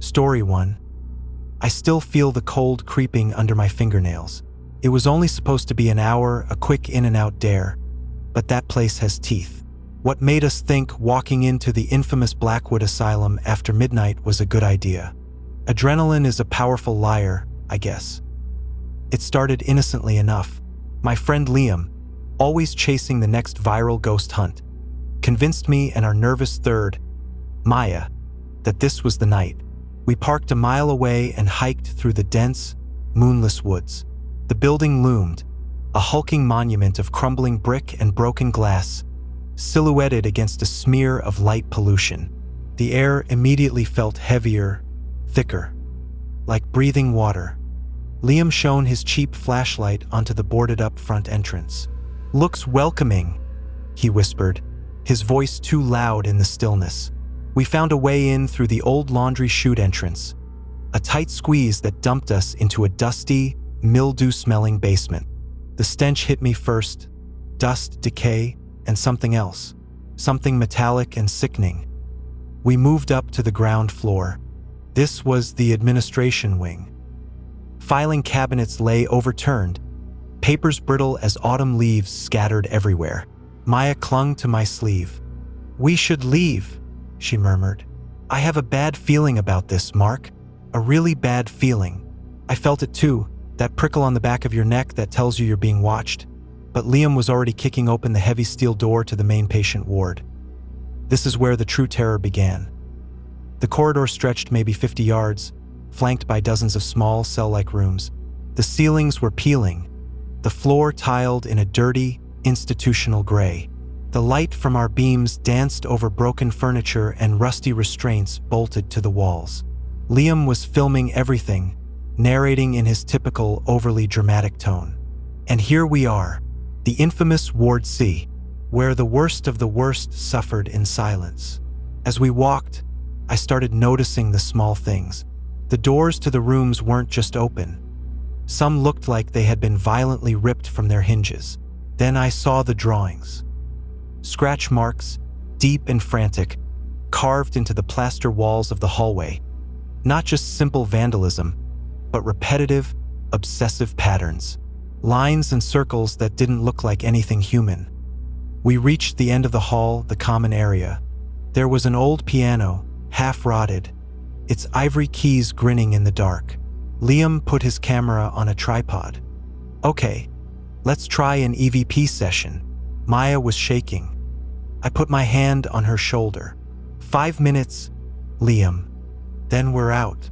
Story 1. I still feel the cold creeping under my fingernails. It was only supposed to be an hour, a quick in-and-out dare, but that place has teeth. What made us think walking into the infamous Blackwood Asylum after midnight was a good idea? Adrenaline is a powerful liar, I guess. It started innocently enough. My friend Liam, always chasing the next viral ghost hunt, convinced me and our nervous third, Maya, that this was the night. We parked a mile away and hiked through the dense, moonless woods. The building loomed, a hulking monument of crumbling brick and broken glass, silhouetted against a smear of light pollution. The air immediately felt heavier, thicker, like breathing water. Liam shone his cheap flashlight onto the boarded-up front entrance. "Looks welcoming," he whispered, his voice too loud in the stillness. We found a way in through the old laundry chute entrance, a tight squeeze that dumped us into a dusty, mildew-smelling basement. The stench hit me first, dust, decay, and something else, something metallic and sickening. We moved up to the ground floor. This was the administration wing. Filing cabinets lay overturned, papers brittle as autumn leaves scattered everywhere. Maya clung to my sleeve. "We should leave," she murmured. "I have a bad feeling about this, Mark. A really bad feeling." I felt it too, that prickle on the back of your neck that tells you you're being watched. But Liam was already kicking open the heavy steel door to the main patient ward. This is where the true terror began. The corridor stretched maybe 50 yards, flanked by dozens of small, cell-like rooms. The ceilings were peeling, the floor tiled in a dirty, institutional gray. The light from our beams danced over broken furniture and rusty restraints bolted to the walls. Liam was filming everything, narrating in his typical, overly dramatic tone. And here we are, the infamous Ward C, where the worst of the worst suffered in silence. As we walked, I started noticing the small things. The doors to the rooms weren't just open. Some looked like they had been violently ripped from their hinges. Then I saw the drawings. Scratch marks, deep and frantic, carved into the plaster walls of the hallway. Not just simple vandalism, but repetitive, obsessive patterns. Lines and circles that didn't look like anything human. We reached the end of the hall, the common area. There was an old piano, half-rotted, its ivory keys grinning in the dark. Liam put his camera on a tripod. "Okay, let's try an EVP session." Maya was shaking. I put my hand on her shoulder. 5 minutes, Liam. Then we're out.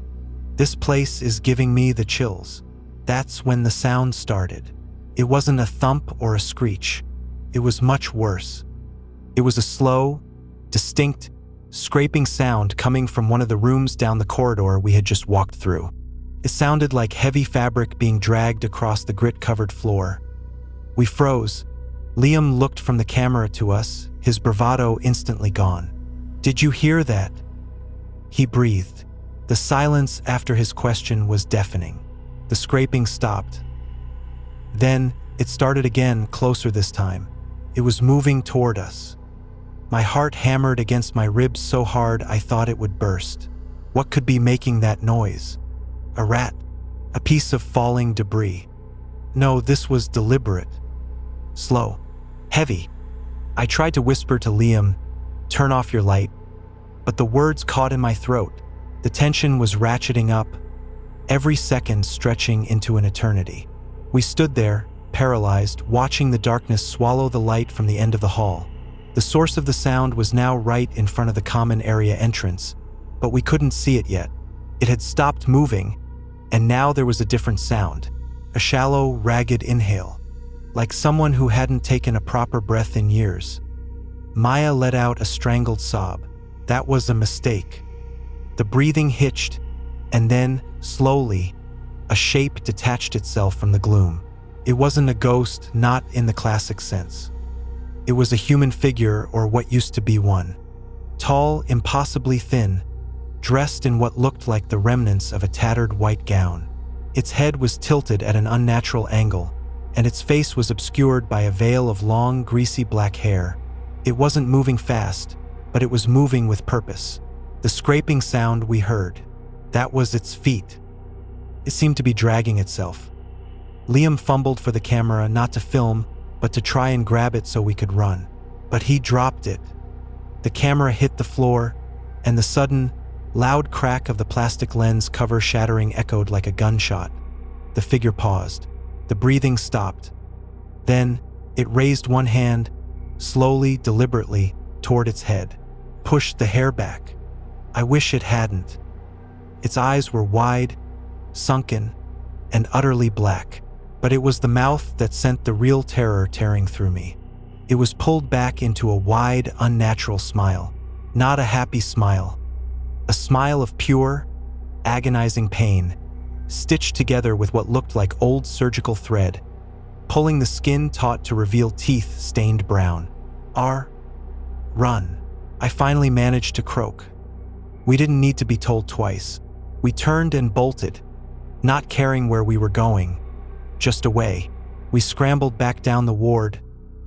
This place is giving me the chills. That's when the sound started. It wasn't a thump or a screech. It was much worse. It was a slow, distinct, scraping sound coming from one of the rooms down the corridor we had just walked through. It sounded like heavy fabric being dragged across the grit-covered floor. We froze. Liam looked from the camera to us, his bravado instantly gone. "Did you hear that?" He breathed. The silence after his question was deafening. The scraping stopped. Then it started again, closer this time. It was moving toward us. My heart hammered against my ribs so hard I thought it would burst. What could be making that noise? A rat? A piece of falling debris? No, this was deliberate. Slow. Heavy. I tried to whisper to Liam, "Turn off your light," but the words caught in my throat. The tension was ratcheting up, every second stretching into an eternity. We stood there, paralyzed, watching the darkness swallow the light from the end of the hall. The source of the sound was now right in front of the common area entrance, but we couldn't see it yet. It had stopped moving, and now there was a different sound, a shallow, ragged inhale, like someone who hadn't taken a proper breath in years. Maya let out a strangled sob. That was a mistake. The breathing hitched, and then, slowly, a shape detached itself from the gloom. It wasn't a ghost, not in the classic sense. It was a human figure, or what used to be one. Tall, impossibly thin, dressed in what looked like the remnants of a tattered white gown. Its head was tilted at an unnatural angle, and its face was obscured by a veil of long, greasy black hair. It wasn't moving fast, but it was moving with purpose. The scraping sound we heard. That was its feet. It seemed to be dragging itself. Liam fumbled for the camera, not to film, but to try and grab it so we could run. But he dropped it. The camera hit the floor, and the sudden, loud crack of the plastic lens cover shattering echoed like a gunshot. The figure paused. The breathing stopped. Then, it raised one hand, slowly, deliberately, toward its head, pushed the hair back. I wish it hadn't. Its eyes were wide, sunken, and utterly black. But it was the mouth that sent the real terror tearing through me. It was pulled back into a wide, unnatural smile. Not a happy smile. A smile of pure, agonizing pain, stitched together with what looked like old surgical thread, pulling the skin taut to reveal teeth stained brown. Run. I finally managed to croak. We didn't need to be told twice. We turned and bolted, not caring where we were going. Just away. We scrambled back down the ward,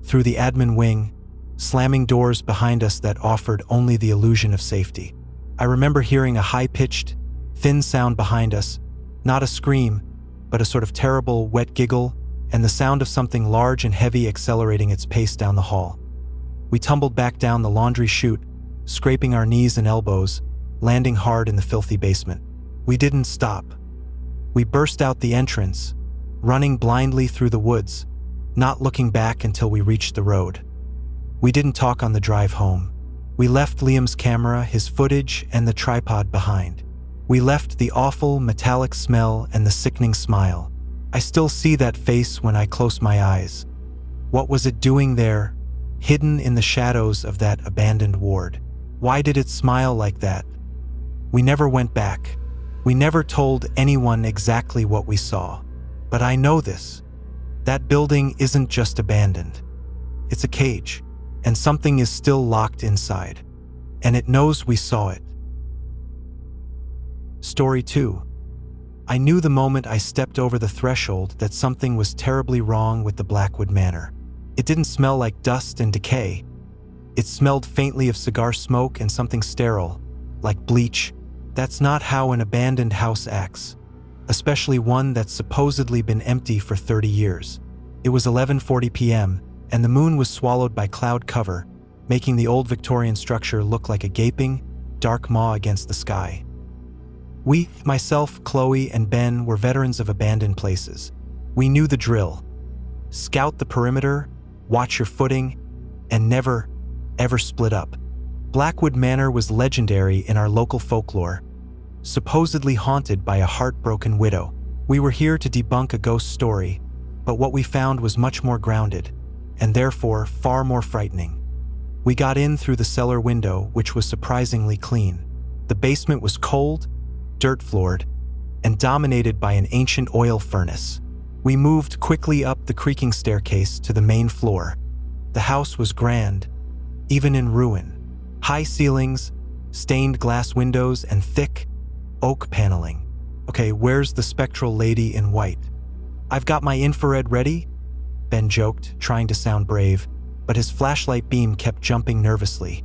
through the admin wing, slamming doors behind us that offered only the illusion of safety. I remember hearing a high-pitched, thin sound behind us, not a scream, but a sort of terrible, wet giggle, and the sound of something large and heavy accelerating its pace down the hall. We tumbled back down the laundry chute, scraping our knees and elbows, landing hard in the filthy basement. We didn't stop. We burst out the entrance, running blindly through the woods, not looking back until we reached the road. We didn't talk on the drive home. We left Liam's camera, his footage, and the tripod behind. We left the awful metallic smell and the sickening smile. I still see that face when I close my eyes. What was it doing there, hidden in the shadows of that abandoned ward? Why did it smile like that? We never went back. We never told anyone exactly what we saw. But I know this. That building isn't just abandoned. It's a cage, and something is still locked inside. And it knows we saw it. Story 2. I knew the moment I stepped over the threshold that something was terribly wrong with the Blackwood Manor. It didn't smell like dust and decay. It smelled faintly of cigar smoke and something sterile, like bleach. That's not how an abandoned house acts, especially one that's supposedly been empty for 30 years. It was 11:40 p.m., and the moon was swallowed by cloud cover, making the old Victorian structure look like a gaping, dark maw against the sky. We, myself, Chloe, and Ben, were veterans of abandoned places. We knew the drill. Scout the perimeter, watch your footing, and never, ever split up. Blackwood Manor was legendary in our local folklore, supposedly haunted by a heartbroken widow. We were here to debunk a ghost story, but what we found was much more grounded, and therefore far more frightening. We got in through the cellar window, which was surprisingly clean. The basement was cold, dirt-floored, and dominated by an ancient oil furnace. We moved quickly up the creaking staircase to the main floor. The house was grand, even in ruin. High ceilings, stained glass windows, and thick, oak paneling. Okay, where's the spectral lady in white? I've got my infrared ready, Ben joked, trying to sound brave, but his flashlight beam kept jumping nervously.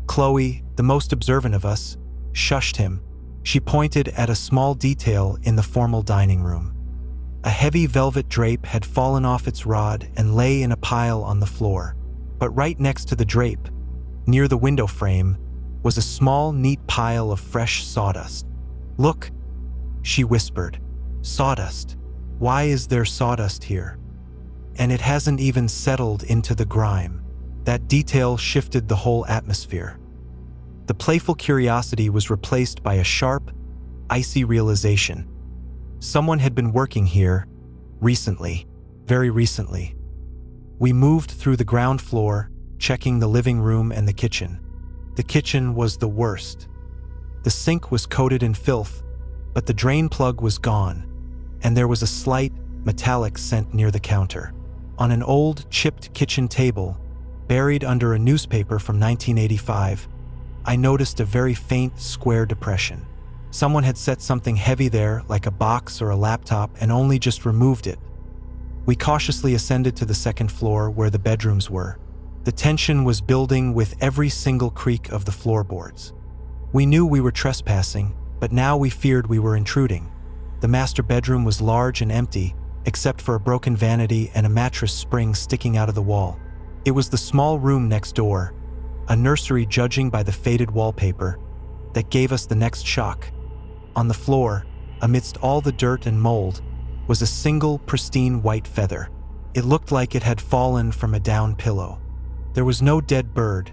Chloe, the most observant of us, shushed him. She pointed at a small detail in the formal dining room. A heavy velvet drape had fallen off its rod and lay in a pile on the floor. But right next to the drape, near the window frame, was a small, neat pile of fresh sawdust. "Look," she whispered. "Sawdust. Why is there sawdust here? And it hasn't even settled into the grime." That detail shifted the whole atmosphere. The playful curiosity was replaced by a sharp, icy realization. Someone had been working here, recently, very recently. We moved through the ground floor, checking the living room and the kitchen. The kitchen was the worst. The sink was coated in filth, but the drain plug was gone, and there was a slight, metallic scent near the counter. On an old, chipped kitchen table, buried under a newspaper from 1985, I noticed a very faint, square depression. Someone had set something heavy there, like a box or a laptop, and only just removed it. We cautiously ascended to the second floor where the bedrooms were. The tension was building with every single creak of the floorboards. We knew we were trespassing, but now we feared we were intruding. The master bedroom was large and empty, except for a broken vanity and a mattress spring sticking out of the wall. It was the small room next door, a nursery judging by the faded wallpaper, that gave us the next shock. On the floor, amidst all the dirt and mold, was a single pristine white feather. It looked like it had fallen from a down pillow. There was no dead bird,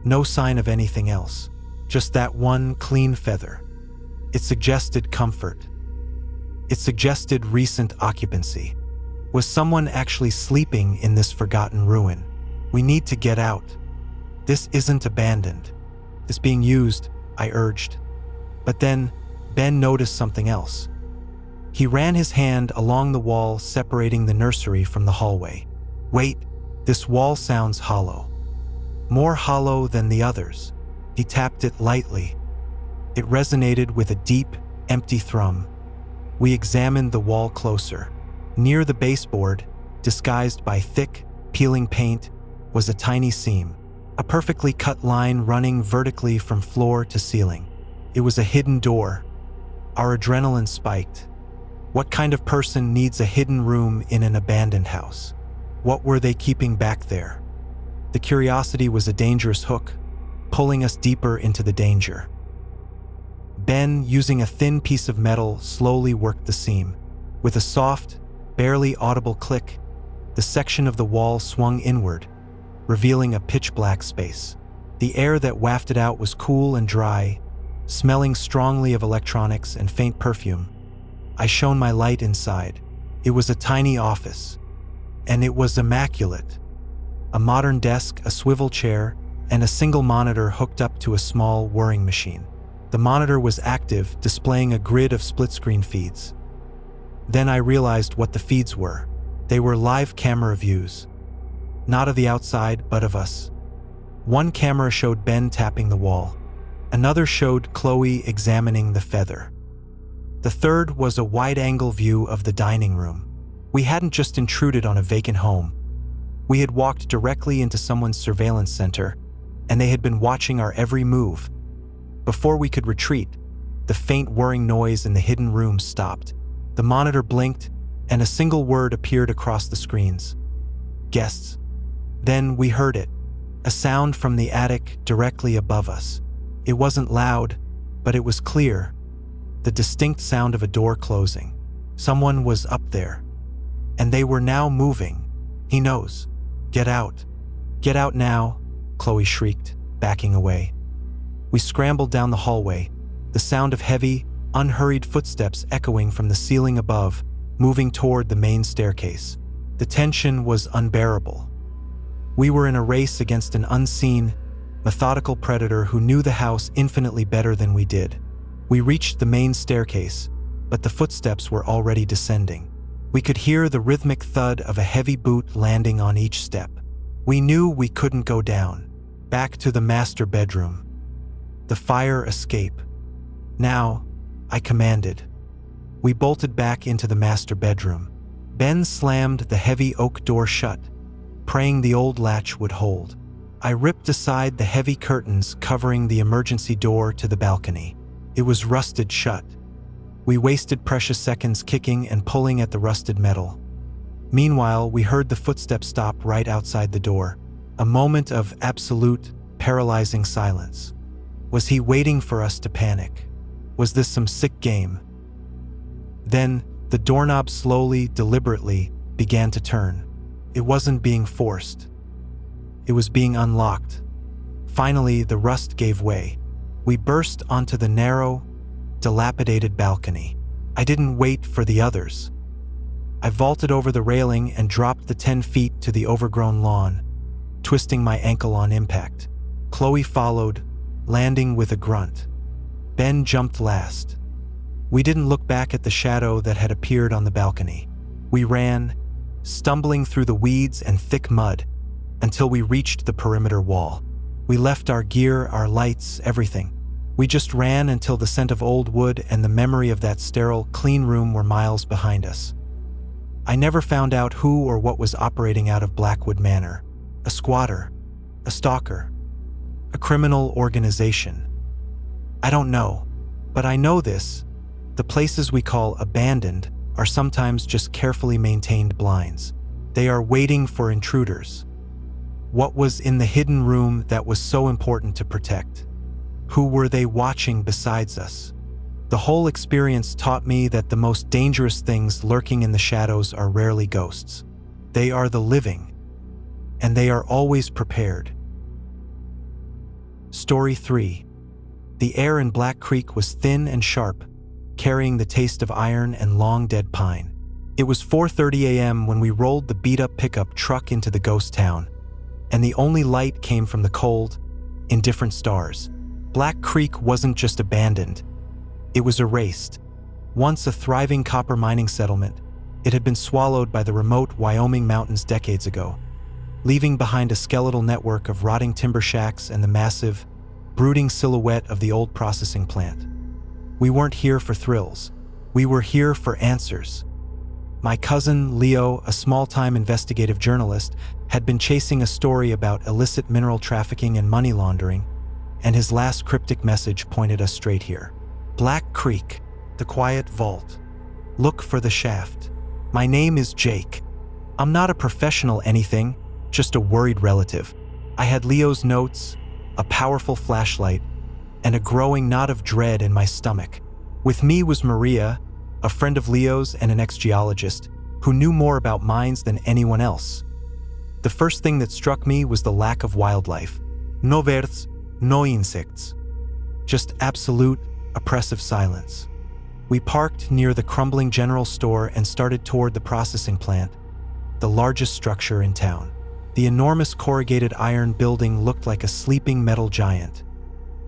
no sign of anything else, just that one clean feather. It suggested comfort. It suggested recent occupancy. Was someone actually sleeping in this forgotten ruin? We need to get out. This isn't abandoned. It's being used, I urged. But then, Ben noticed something else. He ran his hand along the wall separating the nursery from the hallway. Wait, this wall sounds hollow. More hollow than the others. He tapped it lightly. It resonated with a deep, empty thrum. We examined the wall closer. Near the baseboard, disguised by thick, peeling paint, was a tiny seam, a perfectly cut line running vertically from floor to ceiling. It was a hidden door. Our adrenaline spiked. What kind of person needs a hidden room in an abandoned house? What were they keeping back there? The curiosity was a dangerous hook, pulling us deeper into the danger. Ben, using a thin piece of metal, slowly worked the seam. With a soft, barely audible click, the section of the wall swung inward, revealing a pitch-black space. The air that wafted out was cool and dry, smelling strongly of electronics and faint perfume. I shone my light inside. It was a tiny office, and it was immaculate. A modern desk, a swivel chair, and a single monitor hooked up to a small whirring machine. The monitor was active, displaying a grid of split-screen feeds. Then I realized what the feeds were. They were live camera views. Not of the outside, but of us. One camera showed Ben tapping the wall. Another showed Chloe examining the feather. The third was a wide-angle view of the dining room. We hadn't just intruded on a vacant home. We had walked directly into someone's surveillance center, and they had been watching our every move. Before we could retreat, the faint whirring noise in the hidden room stopped. The monitor blinked, and a single word appeared across the screens. Guests. Then we heard it, a sound from the attic directly above us. It wasn't loud, but it was clear. The distinct sound of a door closing. Someone was up there. And they were now moving. He knows. Get out. Get out now, Chloe shrieked, backing away. We scrambled down the hallway, the sound of heavy, unhurried footsteps echoing from the ceiling above, moving toward the main staircase. The tension was unbearable. We were in a race against an unseen, methodical predator who knew the house infinitely better than we did. We reached the main staircase, but the footsteps were already descending. We could hear the rhythmic thud of a heavy boot landing on each step. We knew we couldn't go down. Back to the master bedroom. The fire escape. Now, I commanded. We bolted back into the master bedroom. Ben slammed the heavy oak door shut, praying the old latch would hold. I ripped aside the heavy curtains covering the emergency door to the balcony. It was rusted shut. We wasted precious seconds kicking and pulling at the rusted metal. Meanwhile, we heard the footsteps stop right outside the door. A moment of absolute, paralyzing silence. Was he waiting for us to panic? Was this some sick game? Then, the doorknob slowly, deliberately, began to turn. It wasn't being forced. It was being unlocked. Finally, the rust gave way. We burst onto the narrow, dilapidated balcony. I didn't wait for the others. I vaulted over the railing and dropped the 10 feet to the overgrown lawn, twisting my ankle on impact. Chloe followed, landing with a grunt. Ben jumped last. We didn't look back at the shadow that had appeared on the balcony. We ran, stumbling through the weeds and thick mud, until we reached the perimeter wall. We left our gear, our lights, everything. We just ran until the scent of old wood and the memory of that sterile, clean room were miles behind us. I never found out who or what was operating out of Blackwood Manor. A squatter, a stalker, a criminal organization. I don't know, But I know this. The places we call abandoned are sometimes just carefully maintained blinds. They are waiting for intruders. What was in the hidden room that was so important to protect? Who were they watching besides us? The whole experience taught me that the most dangerous things lurking in the shadows are rarely ghosts. They are the living, and they are always prepared. Story 3. The air in Black Creek was thin and sharp, carrying the taste of iron and long-dead pine. It was 4:30 a.m. when we rolled the beat-up pickup truck into the ghost town, and the only light came from the cold, indifferent stars. Black Creek wasn't just abandoned, it was erased. Once a thriving copper mining settlement, it had been swallowed by the remote Wyoming mountains decades ago, leaving behind a skeletal network of rotting timber shacks and the massive, brooding silhouette of the old processing plant. We weren't here for thrills. We were here for answers. My cousin, Leo, a small-time investigative journalist, had been chasing a story about illicit mineral trafficking and money laundering, and his last cryptic message pointed us straight here. Black Creek, the quiet vault. Look for the shaft. My name is Jake. I'm not a professional anything, just a worried relative. I had Leo's notes, a powerful flashlight, and a growing knot of dread in my stomach. With me was Maria, a friend of Leo's and an ex-geologist, who knew more about mines than anyone else. The first thing that struck me was the lack of wildlife. No birds, no insects. Just absolute, oppressive silence. We parked near the crumbling general store and started toward the processing plant, the largest structure in town. The enormous corrugated iron building looked like a sleeping metal giant.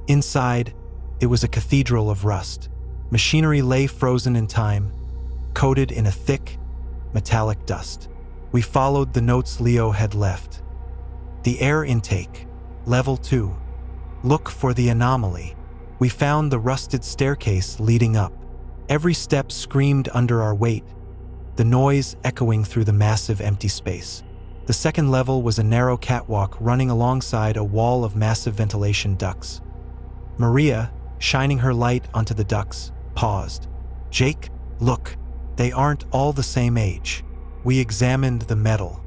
Inside, it was a cathedral of rust. Machinery lay frozen in time, coated in a thick, metallic dust. We followed the notes Leo had left. The air intake, level 2. Look for the anomaly. We found the rusted staircase leading up. Every step screamed under our weight, the noise echoing through the massive empty space. The second level was a narrow catwalk running alongside a wall of massive ventilation ducts. Maria, shining her light onto the ducts, paused. Jake, look, they aren't all the same age. We examined the metal.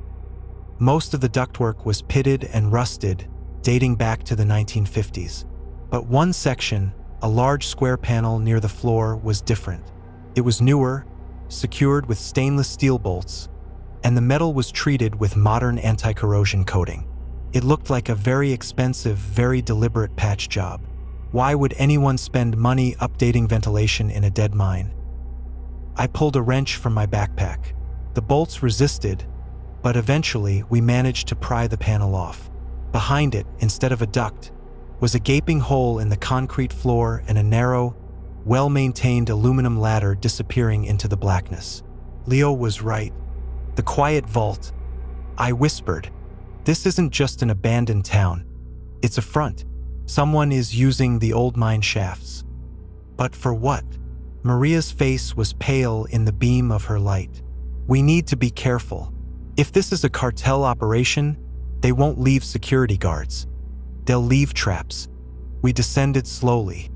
Most of the ductwork was pitted and rusted, dating back to the 1950s. But one section, a large square panel near the floor, was different. It was newer, secured with stainless steel bolts, and the metal was treated with modern anti-corrosion coating. It looked like a very expensive, very deliberate patch job. Why would anyone spend money updating ventilation in a dead mine? I pulled a wrench from my backpack. The bolts resisted, but eventually we managed to pry the panel off. Behind it, instead of a duct, was a gaping hole in the concrete floor and a narrow, well-maintained aluminum ladder disappearing into the blackness. Leo was right. The quiet vault. I whispered, this isn't just an abandoned town. It's a front. Someone is using the old mine shafts. But for what? Maria's face was pale in the beam of her light. We need to be careful. If this is a cartel operation, they won't leave security guards. They'll leave traps. We descended slowly.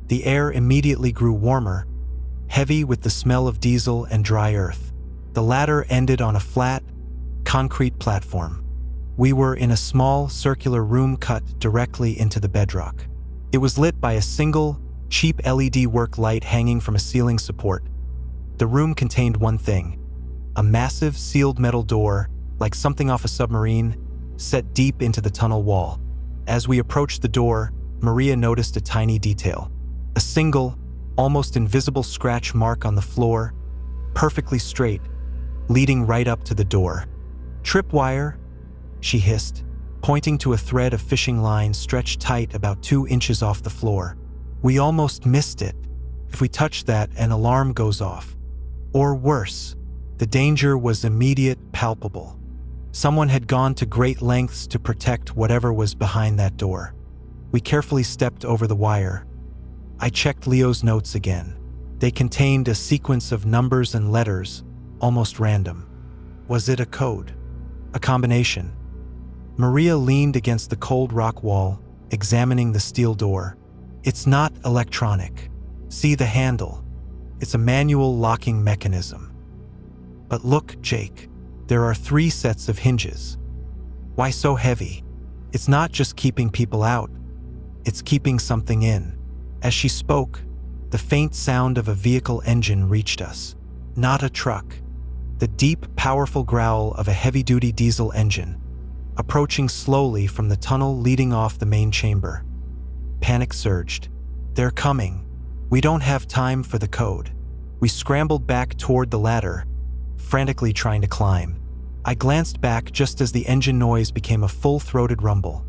The air immediately grew warmer, heavy with the smell of diesel and dry earth. The ladder ended on a flat, concrete platform. We were in a small, circular room cut directly into the bedrock. It was lit by a single, cheap LED work light hanging from a ceiling support. The room contained one thing: a massive, sealed metal door, like something off a submarine, set deep into the tunnel wall. As we approached the door, Maria noticed a tiny detail. A single, almost invisible scratch mark on the floor, perfectly straight, leading right up to the door. Tripwire, she hissed, pointing to a thread of fishing line stretched tight about 2 inches off the floor. We almost missed it. If we touch that, an alarm goes off. Or worse, the danger was immediate, palpable. Someone had gone to great lengths to protect whatever was behind that door. We carefully stepped over the wire. I checked Leo's notes again. They contained a sequence of numbers and letters, almost random. Was it a code? A combination? Maria leaned against the cold rock wall, examining the steel door. It's not electronic. See the handle. It's a manual locking mechanism. But look, Jake, there are 3 sets of hinges. Why so heavy? It's not just keeping people out. It's keeping something in. As she spoke, the faint sound of a vehicle engine reached us. Not a truck. The deep, powerful growl of a heavy-duty diesel engine, approaching slowly from the tunnel leading off the main chamber. Panic surged. They're coming. We don't have time for the code. We scrambled back toward the ladder, frantically trying to climb. I glanced back just as the engine noise became a full-throated rumble.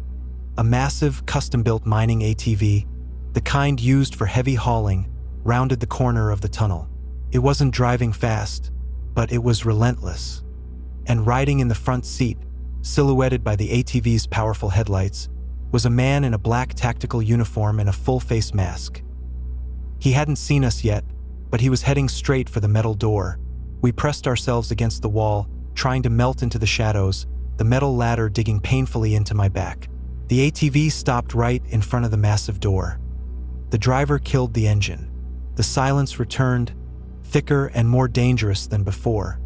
A massive, custom-built mining ATV, the kind used for heavy hauling, rounded the corner of the tunnel. It wasn't driving fast, but it was relentless. And riding in the front seat, silhouetted by the ATV's powerful headlights, was a man in a black tactical uniform and a full-face mask. He hadn't seen us yet, but he was heading straight for the metal door. We pressed ourselves against the wall, trying to melt into the shadows, the metal ladder digging painfully into my back. The ATV stopped right in front of the massive door. The driver killed the engine. The silence returned, thicker and more dangerous than before.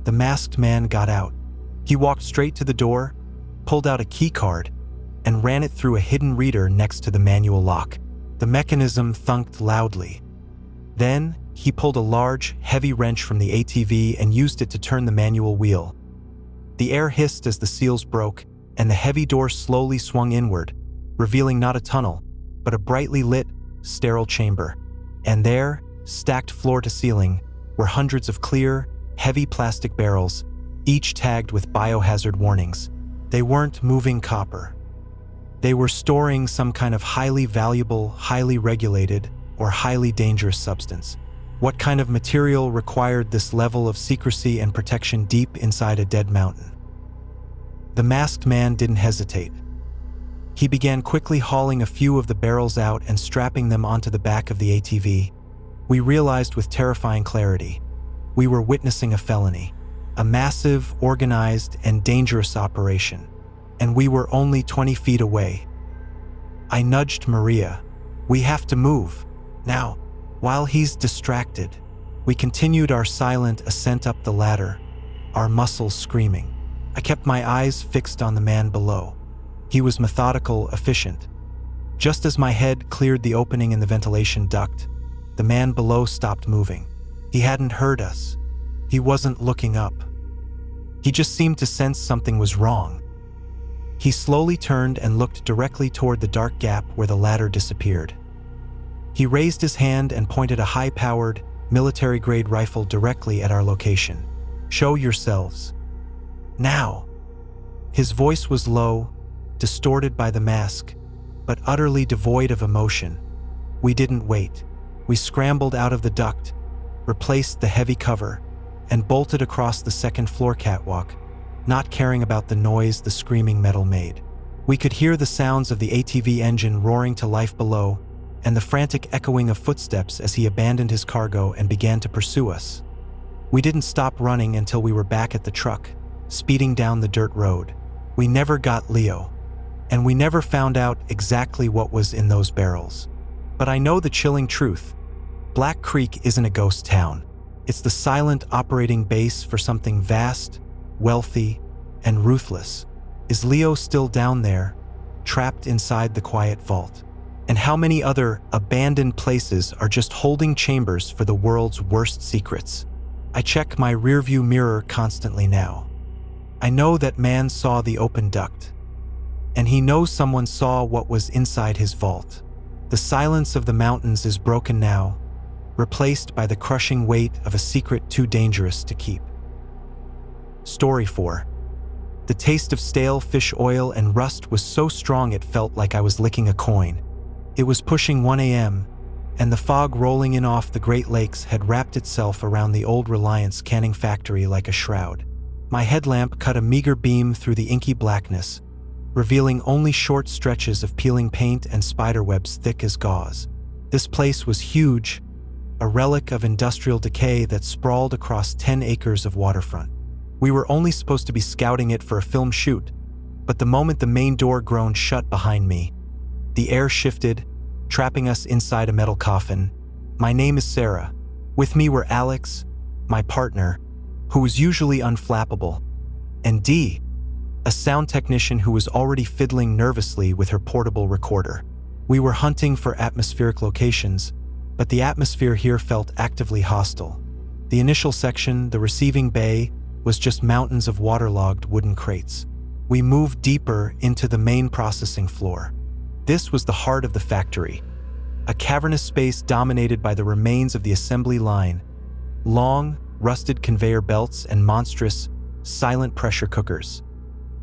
The masked man got out. He walked straight to the door, pulled out a key card, and ran it through a hidden reader next to the manual lock. The mechanism thunked loudly. Then, he pulled a large, heavy wrench from the ATV and used it to turn the manual wheel. The air hissed as the seals broke, and the heavy door slowly swung inward, revealing not a tunnel, but a brightly lit, sterile chamber. And there, stacked floor to ceiling, were hundreds of clear, heavy plastic barrels, each tagged with biohazard warnings. They weren't moving copper. They were storing some kind of highly valuable, highly regulated, or highly dangerous substance. What kind of material required this level of secrecy and protection deep inside a dead mountain? The masked man didn't hesitate. He began quickly hauling a few of the barrels out and strapping them onto the back of the ATV. We realized with terrifying clarity, we were witnessing a felony, a massive, organized, and dangerous operation, and we were only 20 feet away. I nudged Maria. We have to move, now. While he's distracted, we continued our silent ascent up the ladder, our muscles screaming. I kept my eyes fixed on the man below. He was methodical, efficient. Just as my head cleared the opening in the ventilation duct, the man below stopped moving. He hadn't heard us. He wasn't looking up. He just seemed to sense something was wrong. He slowly turned and looked directly toward the dark gap where the ladder disappeared. He raised his hand and pointed a high-powered, military-grade rifle directly at our location. "Show yourselves. Now." His voice was low, distorted by the mask, but utterly devoid of emotion. We didn't wait. We scrambled out of the duct, replaced the heavy cover, and bolted across the second-floor catwalk, not caring about the noise the screaming metal made. We could hear the sounds of the ATV engine roaring to life below, and the frantic echoing of footsteps as he abandoned his cargo and began to pursue us. We didn't stop running until we were back at the truck, speeding down the dirt road. We never got Leo, and we never found out exactly what was in those barrels. But I know the chilling truth. Black Creek isn't a ghost town. It's the silent operating base for something vast, wealthy, and ruthless. Is Leo still down there, trapped inside the quiet vault? And how many other abandoned places are just holding chambers for the world's worst secrets? I check my rearview mirror constantly now. I know that man saw the open duct, and he knows someone saw what was inside his vault. The silence of the mountains is broken now, replaced by the crushing weight of a secret too dangerous to keep. Story 4. The taste of stale fish oil and rust was so strong it felt like I was licking a coin. It was pushing 1 a.m., and the fog rolling in off the Great Lakes had wrapped itself around the old Reliance canning factory like a shroud. My headlamp cut a meager beam through the inky blackness, revealing only short stretches of peeling paint and spiderwebs thick as gauze. This place was huge, a relic of industrial decay that sprawled across 10 acres of waterfront. We were only supposed to be scouting it for a film shoot, but the moment the main door groaned shut behind me, the air shifted, trapping us inside a metal coffin, My name is Sarah. With me were Alex, my partner, who was usually unflappable, and Dee, a sound technician who was already fiddling nervously with her portable recorder. We were hunting for atmospheric locations, but the atmosphere here felt actively hostile. The initial section, the receiving bay, was just mountains of waterlogged wooden crates. We moved deeper into the main processing floor. This was the heart of the factory, a cavernous space dominated by the remains of the assembly line, long, rusted conveyor belts and monstrous, silent pressure cookers.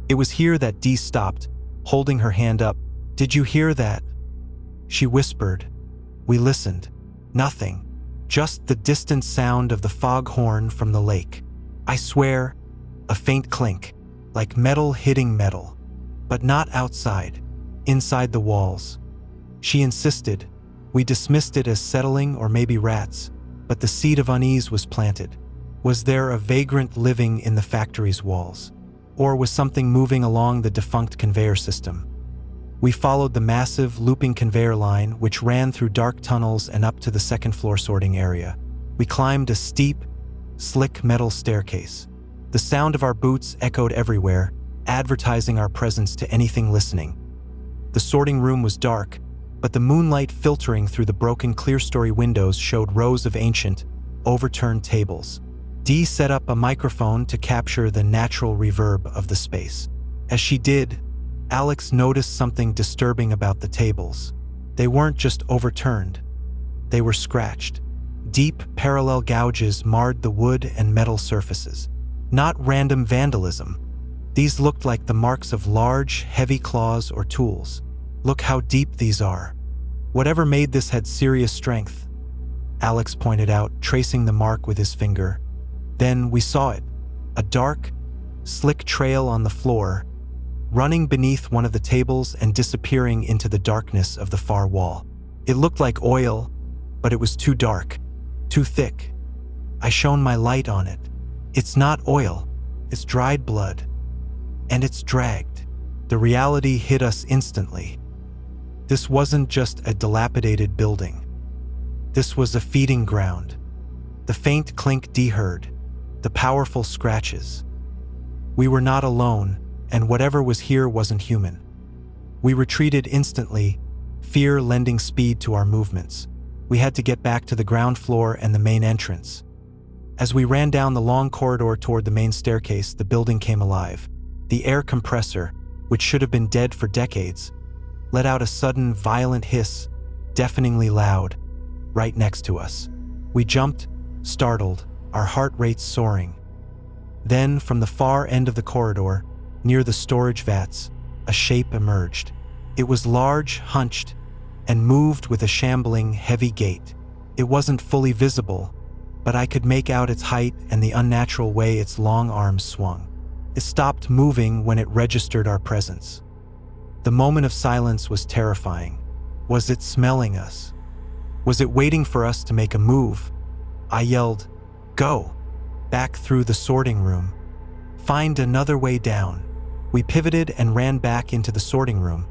It was here that Dee stopped, holding her hand up. "Did you hear that?" She whispered. We listened. Nothing. Just the distant sound of the foghorn from the lake. I swear, a faint clink, like metal hitting metal. But not outside, inside the walls. She insisted. We dismissed it as settling or maybe rats, but the seed of unease was planted. Was there a vagrant living in the factory's walls? Or was something moving along the defunct conveyor system? We followed the massive, looping conveyor line, which ran through dark tunnels and up to the second-floor sorting area. We climbed a steep, slick metal staircase. The sound of our boots echoed everywhere, advertising our presence to anything listening. The sorting room was dark, but the moonlight filtering through the broken clear-story windows showed rows of ancient, overturned tables. Dee set up a microphone to capture the natural reverb of the space. As she did, Alex noticed something disturbing about the tables. They weren't just overturned. They were scratched. Deep, parallel gouges marred the wood and metal surfaces. Not random vandalism. These looked like the marks of large, heavy claws or tools. "Look how deep these are. Whatever made this had serious strength," Alex pointed out, tracing the mark with his finger. Then we saw it. A dark, slick trail on the floor, running beneath one of the tables and disappearing into the darkness of the far wall. It looked like oil, but it was too dark, too thick. I shone my light on it. It's not oil, it's dried blood. And it's dragged. The reality hit us instantly. This wasn't just a dilapidated building. This was a feeding ground. The faint clink Dee heard, the powerful scratches. We were not alone, and whatever was here wasn't human. We retreated instantly, fear lending speed to our movements. We had to get back to the ground floor and the main entrance. As we ran down the long corridor toward the main staircase, the building came alive. The air compressor, which should have been dead for decades, let out a sudden, violent hiss, deafeningly loud, right next to us. We jumped, startled, our heart rates soaring. Then, from the far end of the corridor, near the storage vats, a shape emerged. It was large, hunched, and moved with a shambling, heavy gait. It wasn't fully visible, but I could make out its height and the unnatural way its long arms swung. It stopped moving when it registered our presence. The moment of silence was terrifying. Was it smelling us? Was it waiting for us to make a move? I yelled, "Go!" Back through the sorting room. Find another way down. We pivoted and ran back into the sorting room,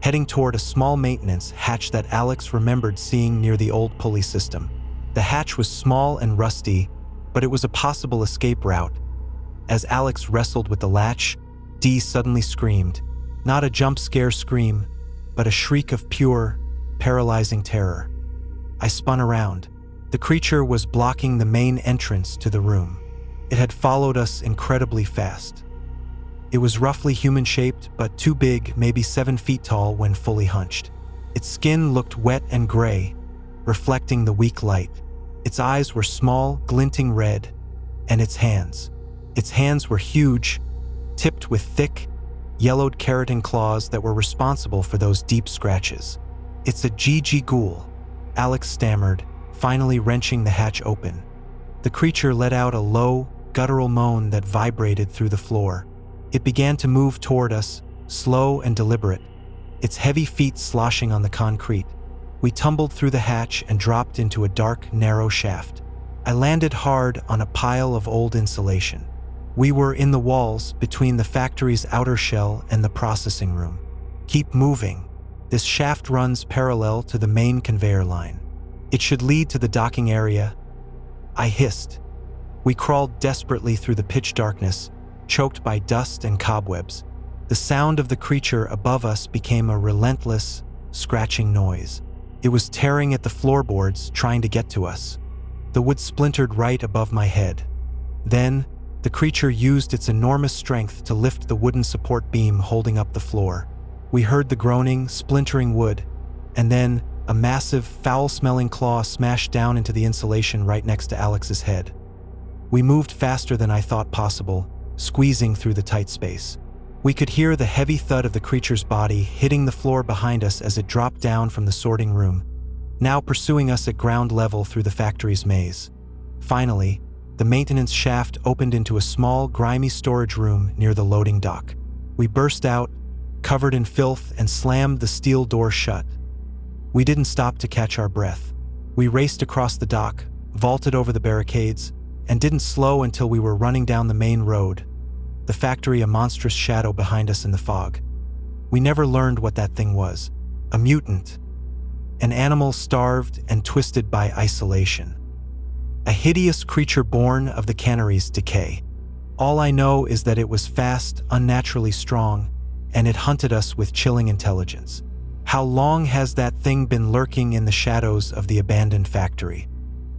heading toward a small maintenance hatch that Alex remembered seeing near the old pulley system. The hatch was small and rusty, but it was a possible escape route. As Alex wrestled with the latch, Dee suddenly screamed. Not a jump scare scream, but a shriek of pure, paralyzing terror. I spun around. The creature was blocking the main entrance to the room. It had followed us incredibly fast. It was roughly human-shaped, but too big, maybe 7 feet tall when fully hunched. Its skin looked wet and gray, reflecting the weak light. Its eyes were small, glinting red, and its hands were huge, tipped with thick, yellowed keratin claws that were responsible for those deep scratches. "It's a GG ghoul," Alex stammered, finally wrenching the hatch open. The creature let out a low, guttural moan that vibrated through the floor. It began to move toward us, slow and deliberate, its heavy feet sloshing on the concrete. We tumbled through the hatch and dropped into a dark, narrow shaft. I landed hard on a pile of old insulation. We were in the walls between the factory's outer shell and the processing room. "Keep moving. This shaft runs parallel to the main conveyor line." It should lead to the docking area. I hissed. We crawled desperately through the pitch darkness, choked by dust and cobwebs. The sound of the creature above us became a relentless, scratching noise. It was tearing at the floorboards, trying to get to us. The wood splintered right above my head. Then, the creature used its enormous strength to lift the wooden support beam holding up the floor. We heard the groaning, splintering wood, and then a massive, foul-smelling claw smashed down into the insulation right next to Alex's head. We moved faster than I thought possible, squeezing through the tight space. We could hear the heavy thud of the creature's body hitting the floor behind us as it dropped down from the sorting room, now pursuing us at ground level through the factory's maze. Finally, the maintenance shaft opened into a small, grimy storage room near the loading dock. We burst out, covered in filth, and slammed the steel door shut. We didn't stop to catch our breath. We raced across the dock, vaulted over the barricades, and didn't slow until we were running down the main road, the factory a monstrous shadow behind us in the fog. We never learned what that thing was. A mutant. An animal starved and twisted by isolation. A hideous creature born of the cannery's decay. All I know is that it was fast, unnaturally strong, and it hunted us with chilling intelligence. How long has that thing been lurking in the shadows of the abandoned factory?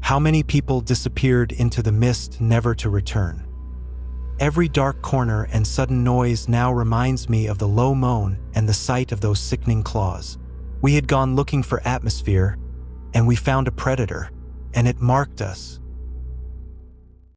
How many people disappeared into the mist, never to return? Every dark corner and sudden noise now reminds me of the low moan and the sight of those sickening claws. We had gone looking for atmosphere, and we found a predator, and it marked us.